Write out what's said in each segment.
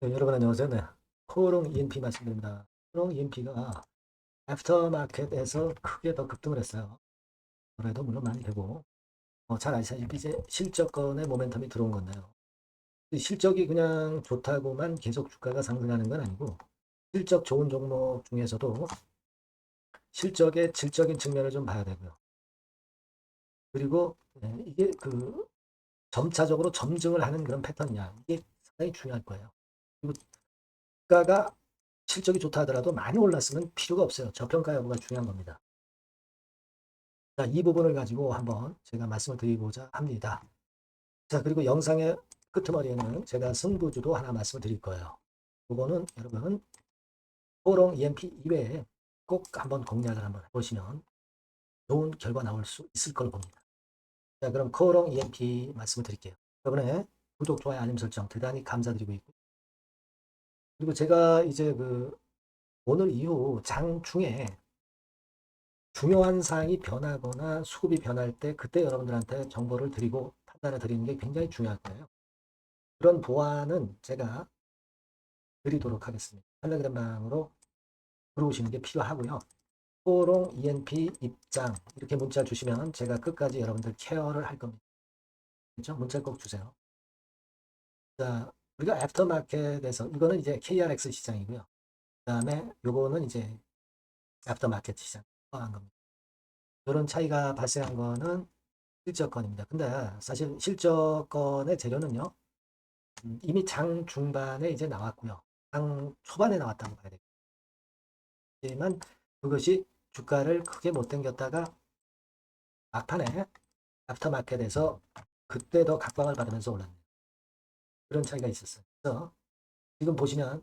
네, 여러분 안녕하세요. 네. 코오롱 ENP 말씀드립니다. 코오롱 ENP가 애프터마켓에서 크게 더 급등을 했어요. 그래도 물론 많이 되고 잘 아시다시피 이제 실적권의 모멘텀이 들어온 건데요. 이 실적이 그냥 좋다고만 계속 주가가 상승하는 건 아니고 실적 좋은 종목 중에서도 실적의 질적인 측면을 좀 봐야 되고요. 그리고 이게 그 점차적으로 점증을 하는 그런 패턴이냐 이게 상당히 중요할 거예요. 그리고 주가가 실적이 좋다 하더라도 많이 올랐으면 필요가 없어요. 저평가 여부가 중요한 겁니다. 자, 이 부분을 가지고 한번 제가 말씀을 드리고자 합니다. 자, 그리고 영상의 끄트머리에는 제가 승부주도 하나 말씀을 드릴 거예요. 그거는 여러분 포롱 EMP 이외에 꼭 한번 공략을 한번 해보시면 좋은 결과 나올 수 있을 걸 봅니다. 자, 그럼 코롱 EMP 말씀을 드릴게요. 여러분의 구독, 좋아요, 알림 설정 대단히 감사드리고 있고, 그리고 제가 이제 오늘 이후 장 중에 중요한 사항이 변하거나 수급이 변할 때 그때 여러분들한테 정보를 드리고 판단을 드리는 게 굉장히 중요할 거예요. 그런 보완은 제가 드리도록 하겠습니다. 텔레그램 방으로 들어오시는 게 필요하고요. 포롱 ENP 입장 이렇게 문자 주시면 제가 끝까지 여러분들 케어를 할 겁니다. 그렇죠? 문자 꼭 주세요. 자, 우리가 애프터마켓에서 이거는 이제 KRX 시장이고요. 그다음에 요거는 이제 애프터마켓 시장 포함한 겁니다. 이런 차이가 발생한 거는 실적권입니다. 근데 사실 실적권의 재료는요. 이미 장 중반에 이제 나왔고요. 장 초반에 나왔다고 봐야 되지만 그것이 주가를 크게 못 당겼다가 막판에 애프터마켓에서 그때 더 각광을 받으면서 올랐네요. 그런 차이가 있었어요. 그래서 지금 보시면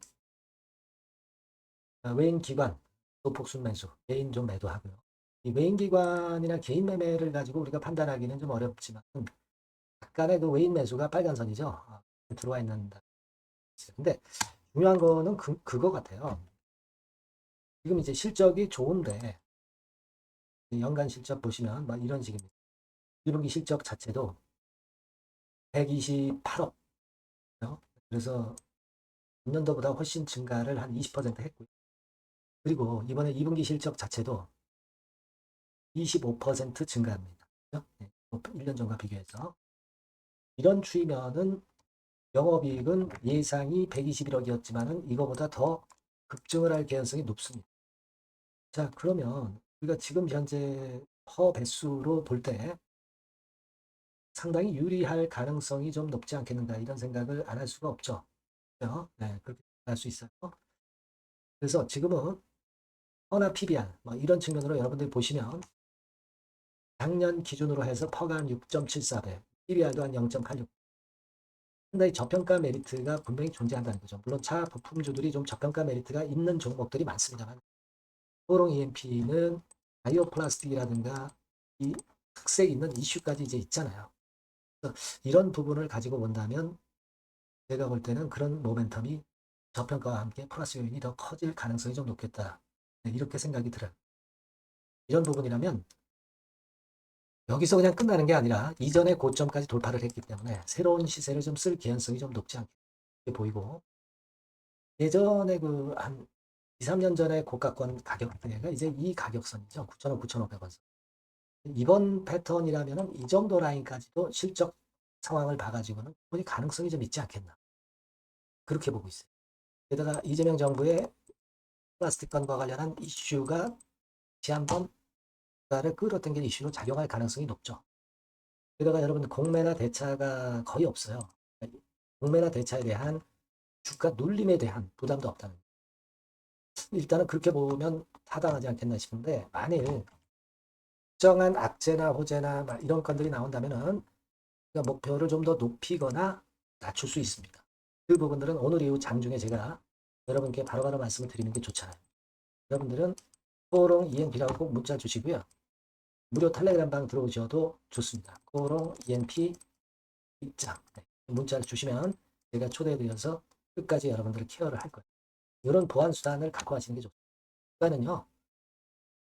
외인 기관 소폭 순매수, 개인 좀 매도하고요. 이 외인 기관이나 개인 매매를 가지고 우리가 판단하기는 좀 어렵지만 약간의 그 외인 매수가 빨간 선이죠. 들어와 있는. 근데 중요한 거는 그거 같아요. 지금 이제 실적이 좋은데 연간 실적 보시면 막 이런 식입니다. 1분기 실적 자체도 128억. 그래서 전년도보다 훨씬 증가를 한 20% 했고요. 그리고 이번에 2분기 실적 자체도 25% 증가합니다. 1년 전과 비교해서. 이런 추이면은 영업이익은 예상이 121억이었지만은 이거보다 더 급증을 할 개연성이 높습니다. 자, 그러면 우리가 지금 현재 허 배수로 볼 때 상당히 유리할 가능성이 좀 높지 않겠는가 이런 생각을 안 할 수가 없죠. 그죠? 네, 그렇게 할 수 있어요. 그래서 지금은 허나 PBR 뭐 이런 측면으로 여러분들이 보시면 작년 기준으로 해서 퍼가 한 6.74배, PBR도 한 0.86. 상당히 저평가 메리트가 분명히 존재한다는 거죠. 물론 차 부품주들이 좀 저평가 메리트가 있는 종목들이 많습니다만 포롱 EMP는 바이오 플라스틱이라든가 이 특색 있는 이슈까지 이제 있잖아요. 그래서 이런 부분을 가지고 본다면 제가 볼 때는 그런 모멘텀이 저평가와 함께 플러스 요인이 더 커질 가능성이 좀 높겠다. 네, 이렇게 생각이 들어요. 이런 부분이라면 여기서 그냥 끝나는 게 아니라 이전의 고점까지 돌파를 했기 때문에 새로운 시세를 좀 쓸 개연성이 좀 높지 않게 보이고, 예전에 한 2, 3년 전에 고가권 가격대가 이제 이 가격선이죠. 9,000원, 9,500원. 이번 패턴이라면 이 정도 라인까지도 실적 상황을 봐가지고는 충분히 가능성이 좀 있지 않겠나. 그렇게 보고 있어요. 게다가 이재명 정부의 플라스틱건과 관련한 이슈가 다시 한번 주가를 끌어당긴 이슈로 작용할 가능성이 높죠. 게다가 여러분 공매나 대차가 거의 없어요. 공매나 대차에 대한 주가 눌림에 대한 부담도 없다는. 일단은 그렇게 보면 타당하지 않겠나 싶은데 만일 특정한 악재나 호재나 이런 건들이 나온다면은 목표를 좀 더 높이거나 낮출 수 있습니다. 그 부분들은 오늘 이후 장중에 제가 여러분께 바로바로 말씀을 드리는 게 좋잖아요. 여러분들은 포롱 ENP라고 꼭 문자 주시고요. 무료 텔레그램 방 들어오셔도 좋습니다. 코롱 ENP 입장. 네. 문자를 주시면 제가 초대해드려서 끝까지 여러분들을 케어를 할 거예요. 이런 보안 수단을 갖고 가시는 게 좋습니다. 주가는요,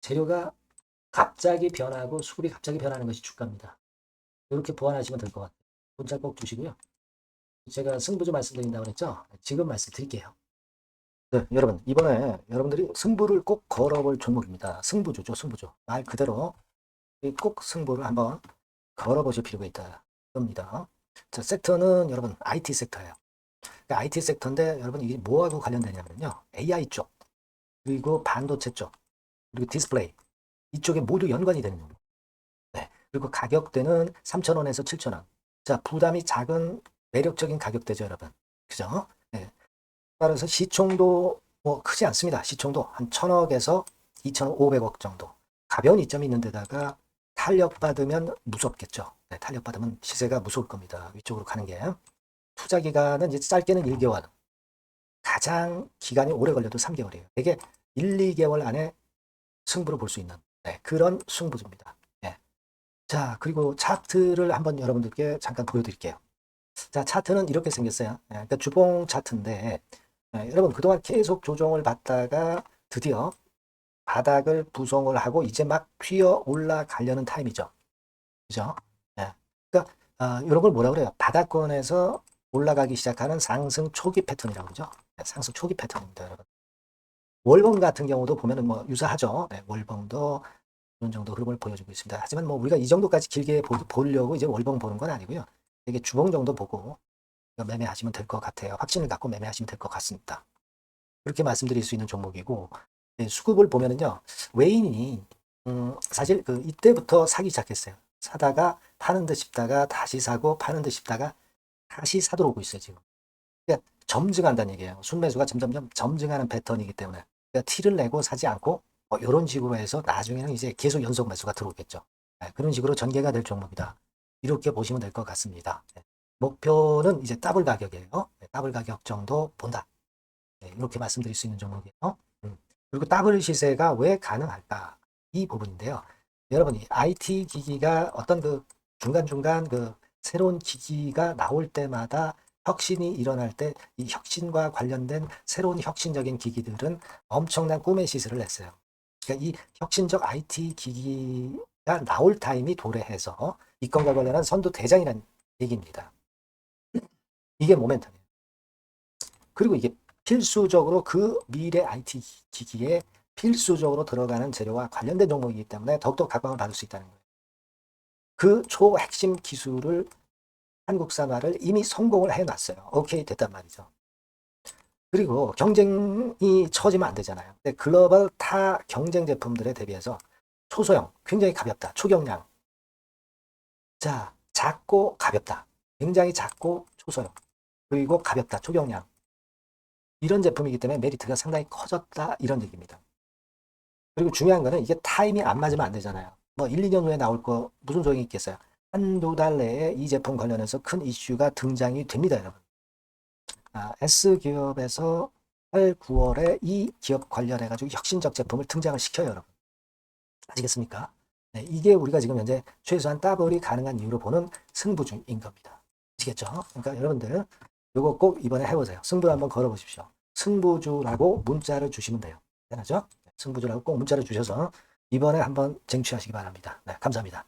재료가 갑자기 변하고 수급이 갑자기 변하는 것이 주가입니다. 이렇게 보완하시면 될 것 같아요. 문자 꼭 주시고요. 제가 승부주 말씀드린다고 그랬죠? 지금 말씀드릴게요. 네, 여러분, 이번에 여러분들이 승부를 꼭 걸어볼 종목입니다. 승부주죠, 승부주. 말 그대로 꼭 승부를 한번 걸어보실 필요가 있다. 겁니다. 자, 섹터는 여러분, IT 섹터예요. IT 섹터인데, 여러분, 이게 뭐하고 관련되냐면요. AI 쪽, 그리고 반도체 쪽, 그리고 디스플레이. 이쪽에 모두 연관이 되는 거예요. 네. 그리고 가격대는 3,000원에서 7,000원. 자, 부담이 작은 매력적인 가격대죠, 여러분. 그죠? 네. 따라서 시총도 뭐 크지 않습니다. 시총도 한 1,000억에서 2,500억 정도. 가벼운 이점이 있는 데다가 탄력받으면 무섭겠죠. 네, 탄력받으면 시세가 무서울 겁니다. 위쪽으로 가는 게. 투자 기간은 이제 짧게는 1개월. 가장 기간이 오래 걸려도 3개월이에요. 이게 1, 2개월 안에 승부를 볼 수 있는 네, 그런 승부입니다. 네. 자, 그리고 차트를 한번 여러분들께 잠깐 보여드릴게요. 자, 차트는 이렇게 생겼어요. 네, 그러니까 주봉 차트인데 네, 여러분 그동안 계속 조정을 받다가 드디어 바닥을 부성을 하고 이제 막 튀어 올라가려는 타임이죠. 그죠? 네. 그러니까 이런 걸 뭐라 그래요? 바닥권에서 올라가기 시작하는 상승 초기 패턴이라고 그러죠. 네, 상승 초기 패턴입니다, 여러분. 월봉 같은 경우도 보면은 뭐 유사하죠. 네, 월봉도 이런 정도 흐름을 보여주고 있습니다. 하지만 뭐 우리가 이 정도까지 길게 보려고 이제 월봉 보는 건 아니고요. 이게 주봉 정도 보고 매매하시면 될 것 같아요. 확신을 갖고 매매하시면 될 것 같습니다. 그렇게 말씀드릴 수 있는 종목이고 네, 수급을 보면은요. 외인이 사실 그 이때부터 사기 시작했어요. 사다가 파는 듯 싶다가 다시 사고 파는 듯 싶다가 다시 사도록 오고 있어요, 지금. 그러니까 점증한다는 얘기예요. 순매수가 점점점 점증하는 패턴이기 때문에 그러니까 티를 내고 사지 않고 이런 식으로 해서 나중에는 이제 계속 연속 매수가 들어오겠죠. 네, 그런 식으로 전개가 될 종목이다. 이렇게 보시면 될 것 같습니다. 네, 목표는 이제 더블 가격이에요. 네, 더블 가격 정도 본다. 네, 이렇게 말씀드릴 수 있는 종목이에요. 그리고 더블 시세가 왜 가능할까? 이 부분인데요. 여러분, 이 IT 기기가 어떤 그 중간중간 그 새로운 기기가 나올 때마다 혁신이 일어날 때 이 혁신과 관련된 새로운 혁신적인 기기들은 엄청난 꿈의 시세를 냈어요. 그러니까 이 혁신적 IT 기기가 나올 타임이 도래해서 이 건과 관련한 선두 대장이라는 얘기입니다. 이게 모멘텀이에요. 그리고 이게 필수적으로 그 미래 IT 기기에 필수적으로 들어가는 재료와 관련된 종목이기 때문에 더욱더 각광을 받을 수 있다는 거예요. 그 초핵심 기술을 한국산화를 이미 성공을 해놨어요. 오케이 됐단 말이죠. 그리고 경쟁이 처지면 안 되잖아요. 근데 글로벌 타 경쟁 제품들에 대비해서 초소형, 굉장히 가볍다. 초경량. 자, 작고 가볍다. 굉장히 작고 초소형. 그리고 가볍다. 초경량. 이런 제품이기 때문에 메리트가 상당히 커졌다. 이런 얘기입니다. 그리고 중요한 거는 이게 타임이 안 맞으면 안 되잖아요. 뭐 1, 2년 후에 나올 거 무슨 소용이 있겠어요. 한두 달 내에 이 제품 관련해서 큰 이슈가 등장이 됩니다, 여러분. S기업에서 8, 9월에 이 기업 관련해가지고 혁신적 제품을 등장을 시켜요, 여러분. 아시겠습니까? 네, 이게 우리가 지금 현재 최소한 더블이 가능한 이유로 보는 승부주인 겁니다. 아시겠죠? 그러니까 여러분들 이거 꼭 이번에 해보세요. 승부 한번 걸어보십시오. 승부주라고 문자를 주시면 돼요. 되나죠? 승부주라고 꼭 문자를 주셔서 이번에 한번 쟁취하시기 바랍니다. 네, 감사합니다.